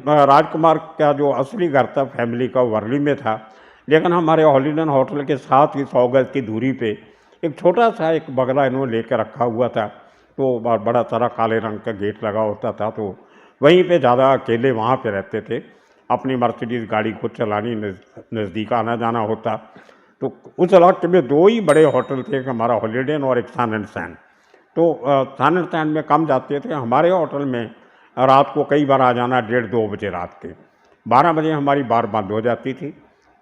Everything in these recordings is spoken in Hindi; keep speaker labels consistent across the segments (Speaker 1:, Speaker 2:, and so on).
Speaker 1: राजकुमार का जो असली घर था फैमिली का वर्ली में था, लेकिन हमारे हॉलिडे इन होटल के साथ ही 100 गज की दूरी पे एक छोटा सा एक बंगला इन्होंने लेकर रखा हुआ था। तो बड़ा सारा काले रंग का गेट लगा होता था, तो वहीं पे ज़्यादा अकेले वहाँ पे रहते थे। अपनी मर्सिडीज़ गाड़ी खुद चलानी, नज़दीक आना जाना होता। तो उस इलाके में 2 ही बड़े होटल थे, एक हमारा हॉलिडे इन और एक सन एंड सैंड। तो सन एंड सैंड में कम जाते थे, हमारे होटल में रात को कई बार आ जाना 1:30-2 बजे रात के। 12 बजे हमारी बार बंद हो जाती थी।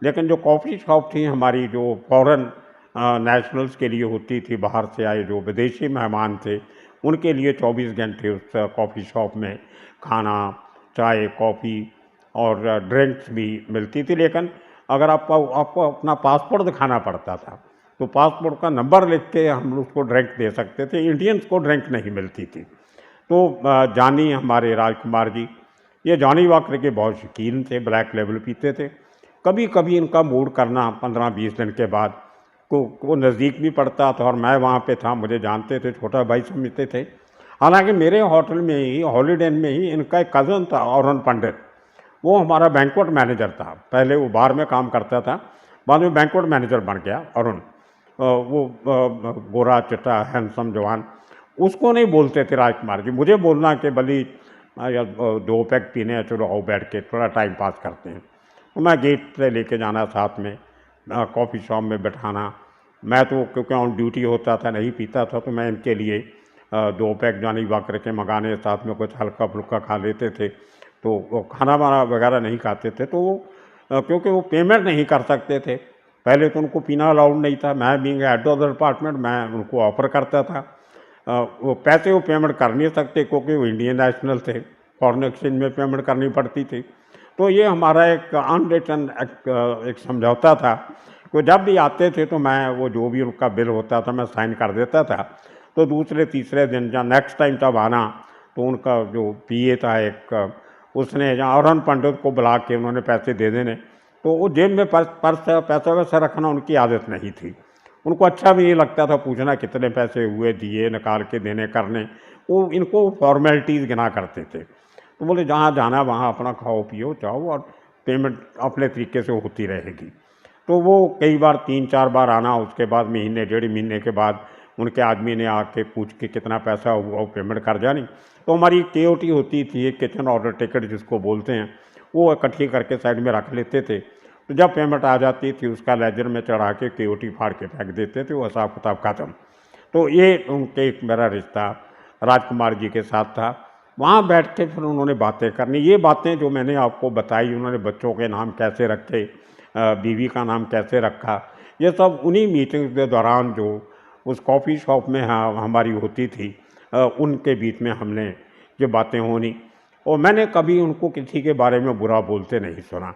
Speaker 1: लेकिन जो कॉफ़ी शॉप थी हमारी, जो फ़ॉरेन नेशनल्स के लिए होती थी, बाहर से आए जो विदेशी मेहमान थे, उनके लिए 24 घंटे उस कॉफ़ी शॉप में खाना, चाय, कॉफ़ी और ड्रिंक्स भी मिलती थी। लेकिन अगर आपको अपना पासपोर्ट दिखाना पड़ता था, तो पासपोर्ट का नंबर लिख के हम उसको ड्रिंक दे सकते थे। इंडियंस को ड्रिंक नहीं मिलती थी। तो जानी हमारे राजकुमार जी, ये जॉनी वॉकर के बहुत शौकीन थे, ब्लैक लेबल पीते थे। कभी कभी इनका मूड करना 15-20 दिन के बाद को नज़दीक भी पड़ता था, और मैं वहाँ पे था, मुझे जानते थे, छोटा भाई समझते थे। हालांकि मेरे होटल में ही, हॉलीडे इन में ही, इनका एक कज़न था अरुण पंडित, वो हमारा बैंक्वेट मैनेजर था। पहले वो बार में काम करता था, बाद में बैंक्वेट मैनेजर बन गया अरुण। वो गोरा चिट्टा हैंडसम जवान, उसको नहीं बोलते थे राजकुमार जी, मुझे बोलना कि भली या 2 पैक पीने हैं, चलो आओ बैठ के थोड़ा टाइम पास करते हैं। तो मैं गेट से लेके जाना साथ में, कॉफ़ी शॉप में बैठाना। मैं तो क्योंकि ऑन ड्यूटी होता था, नहीं पीता था, तो मैं इनके लिए 2 पैक जॉनी वॉकर के मंगाने, साथ में कुछ हल्का फुल्का खा लेते थे। तो वो खाना वाना वगैरह नहीं खाते थे, तो वो क्योंकि वो पेमेंट नहीं कर सकते थे, पहले तो उनको पीना अलाउड नहीं था। मैं being head of the department, मैं उनको ऑफ़र करता था। वो पैसे वो पेमेंट कर नहीं सकते क्योंकि वो इंडियन नेशनल थे, फॉरेन एक्सचेंज में पेमेंट करनी पड़ती थी। तो ये हमारा एक अनरिटन एक समझौता था कि जब भी आते थे तो मैं वो जो भी उनका बिल होता था मैं साइन कर देता था। तो दूसरे तीसरे दिन या नेक्स्ट टाइम तब आना, तो उनका जो पीए था एक, उसने जहाँ अरुण पंडित को बुला के उन्होंने पैसे दे देने। तो वो जेब में पर्स पैसा वैसा रखना उनकी आदत नहीं थी। उनको अच्छा भी नहीं लगता था पूछना कितने पैसे हुए, दिए, निकाल के देने करने। वो इनको फॉर्मेलिटीज़ गिना करते थे। तो बोले जहाँ जाना वहाँ अपना खाओ पियो जाओ, और पेमेंट अपने तरीके से होती रहेगी। तो वो कई बार 3-4 बार आना, उसके बाद महीने 1.5 महीने के बाद उनके आदमी ने आके पूछ के कितना पैसा हुआ, वो पेमेंट कर जानी। तो हमारी केओटी होती थी, एक किचन ऑर्डर टिकट जिसको बोलते हैं, वो इकट्ठी करके साइड में रख लेते थे। तो जब पेमेंट आ जाती थी उसका लेजर में चढ़ा के केओटी फाड़ के फेंक देते थे, वो हिसाब किताब ख़त्म। तो ये उनके एक मेरा रिश्ता राजकुमार जी के साथ था। वहाँ बैठ के फिर उन्होंने बातें करनी, ये बातें जो मैंने आपको बताई, उन्होंने बच्चों के नाम कैसे रखे, बीवी का नाम कैसे रखा, ये सब उन्हीं मीटिंग्स के दौरान जो उस कॉफ़ी शॉप में हमारी होती थी, उनके बीच में हमने ये बातें होनी। और मैंने कभी उनको किसी के बारे में बुरा बोलते नहीं सुना।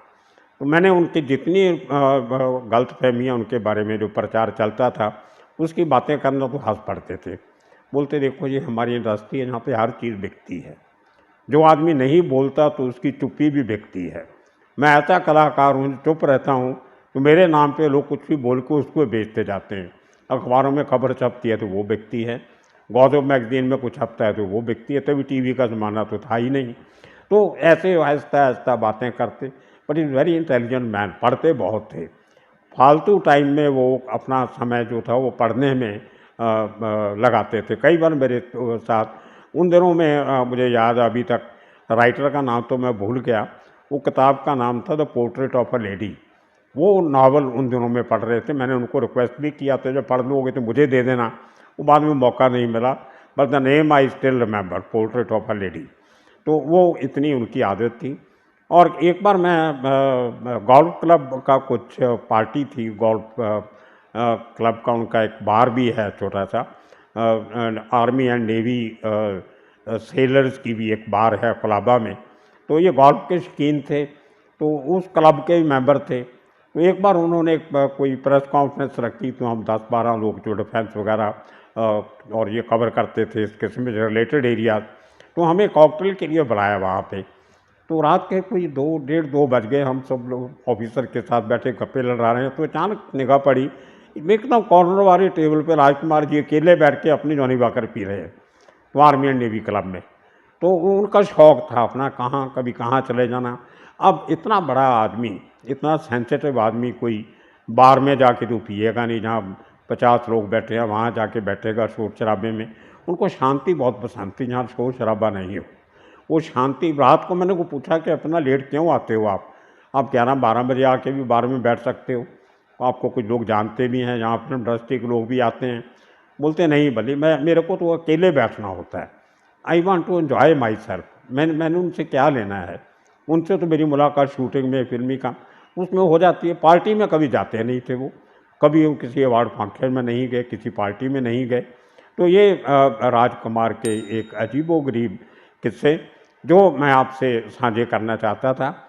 Speaker 1: तो मैंने उनकी जितनी गलतफहमियाँ उनके बारे में जो प्रचार चलता था, उसकी बातें करना तो हंस पड़ते थे। बोलते देखो ये हमारी इंडस्ट्री है, यहाँ पे हर चीज़ बिकती है, जो आदमी नहीं बोलता तो उसकी चुप्पी भी बिकती है। मैं ऐसा कलाकार हूँ, चुप रहता हूँ तो मेरे नाम पे लोग कुछ भी बोल के उसको बेचते जाते हैं। अखबारों में खबर छपती है तो वो बिकती है, गॉसिप मैगजीन में कुछ छपता है तो वो बिकती है। तभी टीवी का ज़माना तो था ही नहीं। तो ऐसे आहिस्ता आहिस्ता बातें करते, but is very intelligent man, पढ़ते बहुत थे। फालतू टाइम में वो अपना समय जो था वो पढ़ने में लगाते थे। कई बार मेरे साथ उन दिनों में मुझे याद है अभी तक, राइटर का नाम तो मैं भूल गया, वो किताब का नाम था the portrait of a lady. वो नावल उन दिनों में पढ़ रहे थे। मैंने उनको रिक्वेस्ट भी किया था जब पढ़ लोगे तो मुझे दे देना, वो बाद में मौका नहीं मिला। But the name I still remember, portrait of a lady. तो वो इतनी उनकी आदत थी। और एक बार मैं गोल्फ क्लब का कुछ पार्टी थी, गोल्फ क्लब का उनका एक बार भी है छोटा सा, आर्मी एंड नेवी सेलर्स की भी एक बार है कोलाबा में। तो ये गोल्फ के शौकीन थे, तो उस क्लब के मेंबर थे। तो एक बार उन्होंने कोई प्रेस कॉन्फ्रेंस रखी, तो हम 10-12 लोग जो डिफेंस वगैरह और ये कवर करते थे इस किस्म से रिलेटेड एरियाज, तो हमें कॉकटेल के लिए बुलाया वहाँ पे। तो रात के कोई 2, 1:30, 2 बज गए, हम सब लोग ऑफिसर के साथ बैठे गप्पे लड़ा रहे हैं। तो अचानक निगाह पड़ी, एकदम कॉर्नर वाली टेबल पे राजकुमार जी अकेले बैठ के अपनी जॉनी वॉकर पी रहे हैं, तो आर्मी एंड नेवी क्लब में। तो उनका शौक़ था अपना कहाँ कभी कहाँ चले जाना। अब इतना बड़ा आदमी, इतना सेंसिटिव आदमी कोई बार में जाके तो पिएगा नहीं, जहाँ 50 लोग बैठे हैं वहाँ जाके बैठेगा शोर-शराबे में। उनको शांति बहुत पसंद थी, जहाँ शोर-शराबा नहीं हो। वो शांति, रात को मैंने को पूछा कि इतना लेट क्यों आते हो आप? आप 11-12 बजे आके भी बार में बैठ सकते हो। आपको कुछ लोग जानते भी हैं, यहाँ फिल्म इंडस्ट्री के लोग भी आते हैं। बोलते नहीं भले, मेरे को तो अकेले बैठना होता है। I want to enjoy myself. मैंने उनसे क्या लेना है? उनसे तो मेरी मुलाकात शूटिंग में, फ़िल्मी का उसमें हो जाती है। पार्टी में कभी जाते नहीं थे वो। कभी वो किसी अवार्ड फंक्शन में नहीं गए, किसी पार्टी में नहीं गए। तो ये राजकुमार के एक अजीबो-गरीब किस्से जो मैं आपसे साझे करना चाहता था।